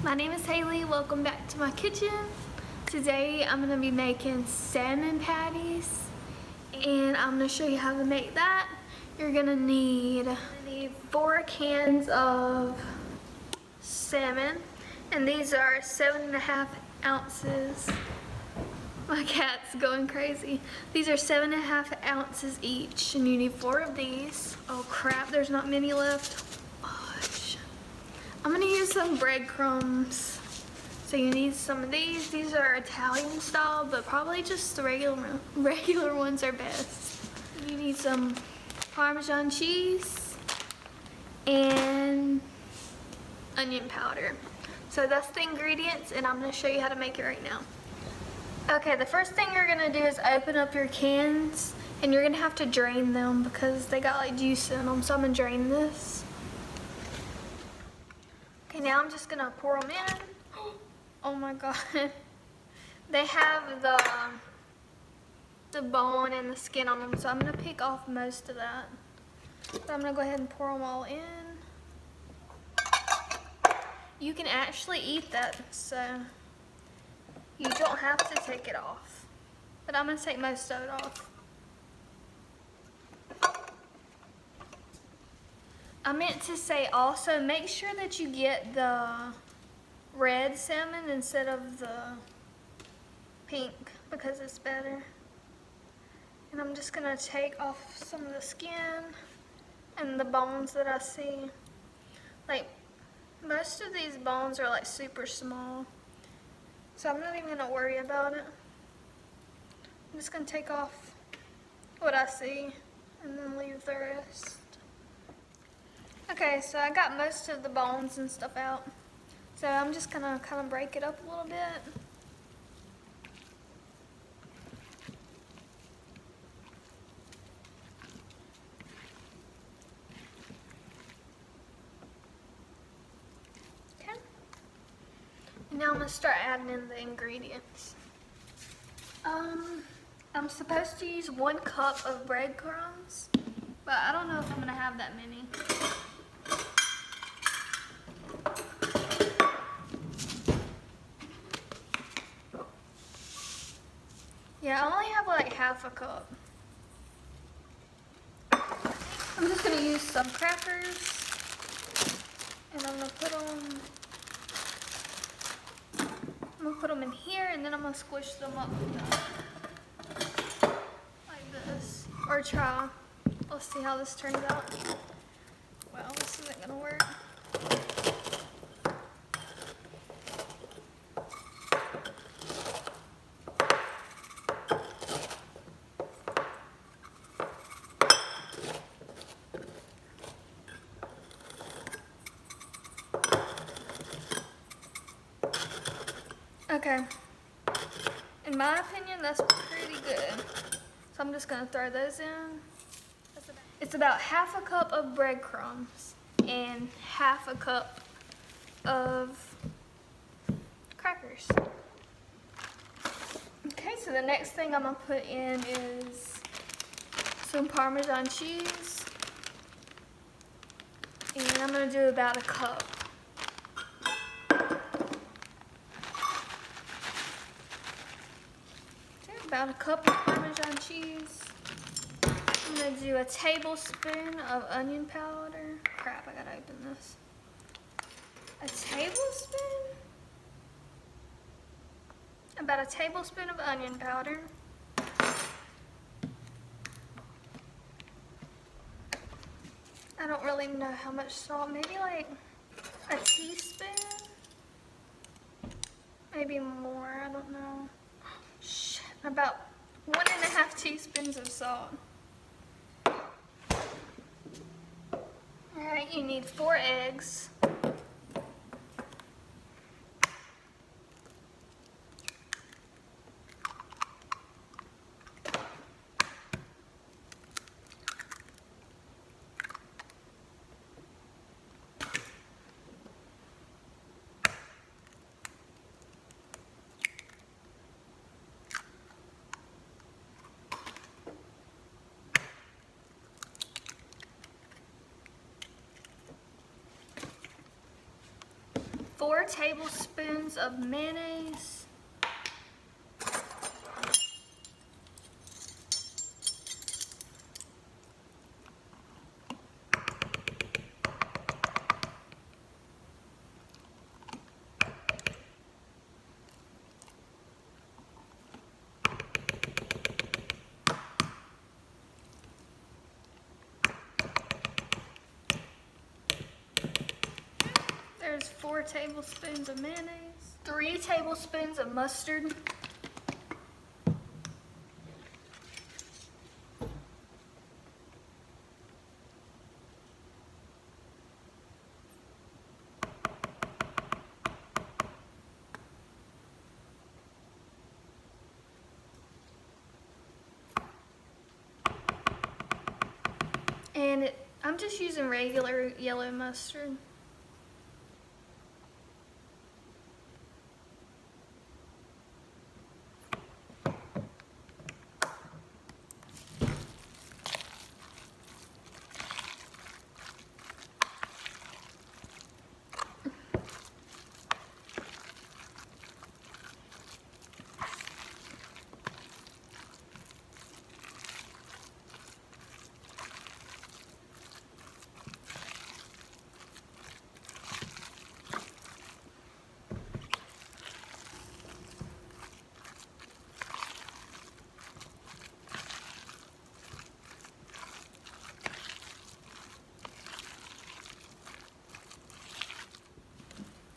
My name is Haley. Welcome back to my kitchen. Today I'm going to be making salmon patties and I'm going to show you how to make that. You're going to need 4 cans of salmon, and these are 7.5 ounces. My cat's going crazy. These are 7.5 ounces each, and you need 4 of these. Oh crap, there's not many left. Gosh. I'm gonna use some breadcrumbs. So you need some of these. These are Italian style, but probably just the regular ones are best. You need some Parmesan cheese and onion powder. So that's the ingredients, and I'm gonna show you how to make it right now. Okay, the first thing you're gonna do is open up your cans, and you're gonna have to drain them because they got like juice in them, so I'm gonna drain this. Okay, now I'm just gonna pour them in. Oh my god. They have the bone and the skin on them, so I'm gonna pick off most of that. So I'm gonna go ahead and pour them all in. You can actually eat that, so you don't have to take it off, but I'm going to take most of it off. I meant to say also, make sure that you get the red salmon instead of the pink because it's better. And I'm just going to take off some of the skin and the bones that I see. Like, most of these bones are like super small. So I'm not even going to worry about it. I'm just going to take off what I see and then leave the rest. Okay, so I got most of the bones and stuff out. So I'm just going to kind of break it up a little bit. Now I'm going to start adding in the ingredients. I'm supposed to use 1 cup of breadcrumbs, but I don't know if I'm going to have that many. Yeah, I only have like half a cup. I'm just going to use some crackers, and I'm going to put them in here, and then I'm gonna squish them up like this, or try. Let's see how this turns out. Well, this isn't gonna work. Okay, in my opinion, that's pretty good. So I'm just gonna throw those in. It's about half a cup of breadcrumbs and half a cup of crackers. Okay, so the next thing I'm gonna put in is some Parmesan cheese. And I'm gonna do about a cup. About a cup of Parmesan cheese. I'm gonna do a tablespoon of onion powder. Crap, I gotta open this. A tablespoon? About a tablespoon of onion powder. I don't really know how much salt, maybe like a teaspoon? Maybe more, I don't know. About 1.5 teaspoons of salt. Alright, you need 4 eggs. 4 tablespoons of mayonnaise. There's 4 tablespoons of mayonnaise, 3 tablespoons of mustard, and I'm just using regular yellow mustard.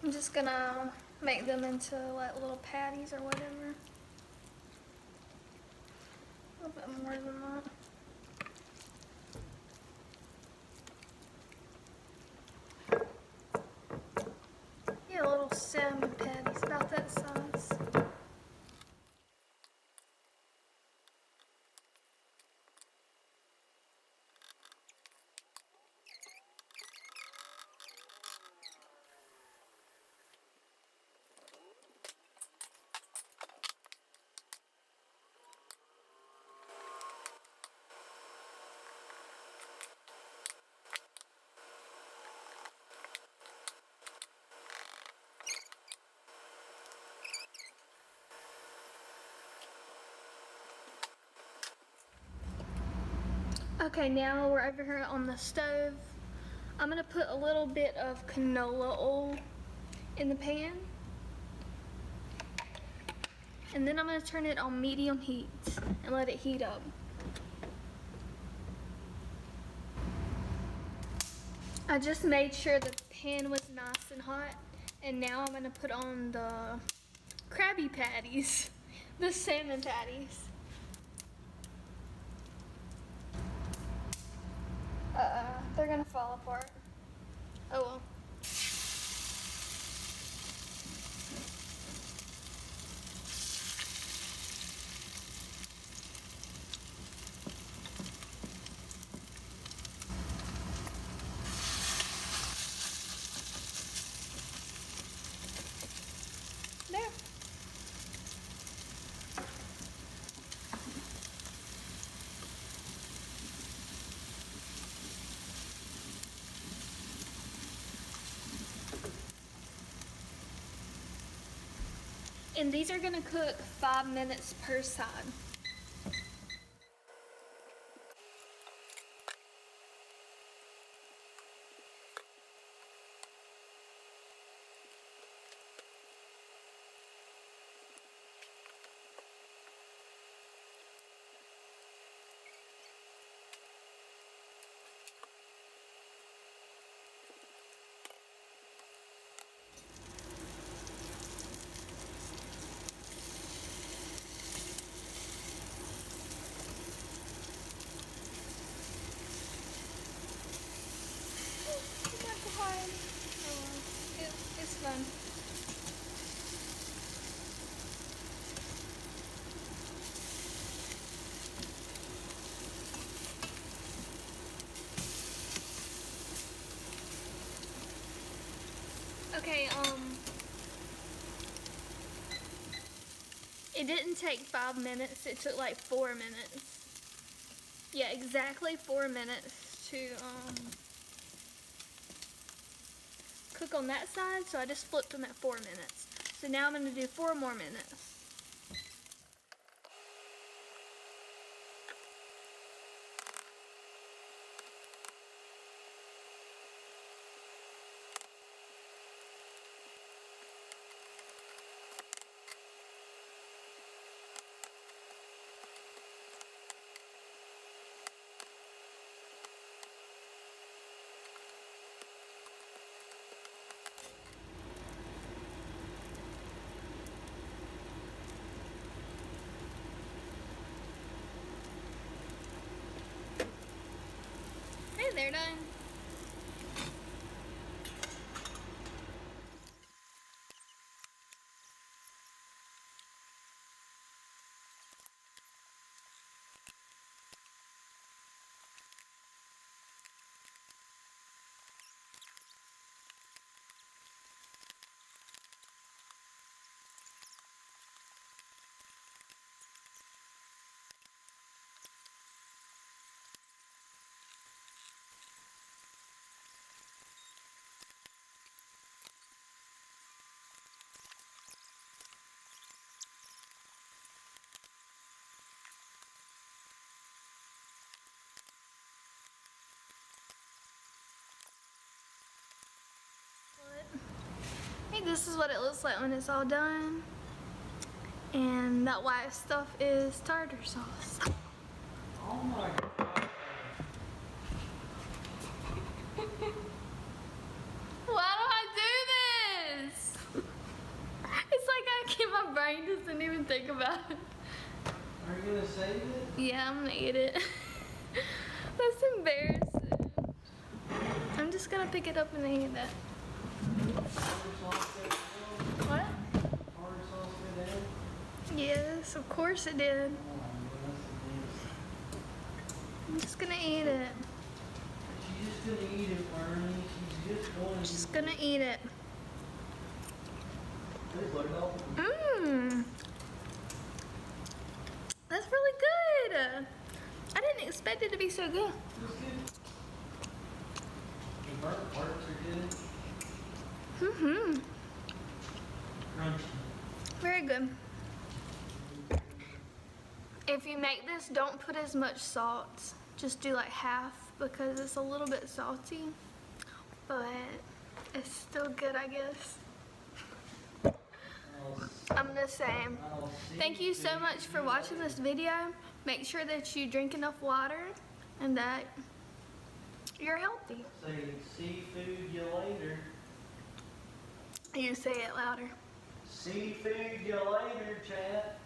I'm just gonna make them into like little patties or whatever. A little bit more than that. Yeah, little salmon patties, about that size. Okay, now we're over here on the stove. I'm gonna put a little bit of canola oil in the pan. And then I'm gonna turn it on medium heat and let it heat up. I just made sure the pan was nice and hot. And now I'm gonna put on the Krabby Patties, the salmon patties. They're gonna fall apart. Oh well. There. And these are gonna cook 5 minutes per side. It's fun. Okay, it didn't take 5 minutes, it took like 4 minutes. Yeah, exactly 4 minutes to cook cook on that side, so I just flipped them at 4 minutes. So now I'm gonna do 4 more minutes. Hey, they're done. Hey, this is what it looks like when it's all done. And that white stuff is tartar sauce. Oh my God. Why do I do this? It's like my brain doesn't even think about it. Are you gonna save it? Yeah, I'm gonna eat it. That's embarrassing. I'm just gonna pick it up and eat it. What? Tartar sauce good in? Yes, of course it did. I'm just gonna eat it. She's just gonna eat it, Bernie. She's Just gonna eat it. Mmm. That's really good. I didn't expect it to be so good. It's good. The burnt parts are good. Crunchy. Very good. If you make this, don't put as much salt. Just do like half because it's a little bit salty, but it's still good, I guess. I'm the same. Thank you so much for watching this video. Make sure that you drink enough water and that you're healthy. Say seafood you later. You say it louder. Seafood you later, chat.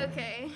Okay.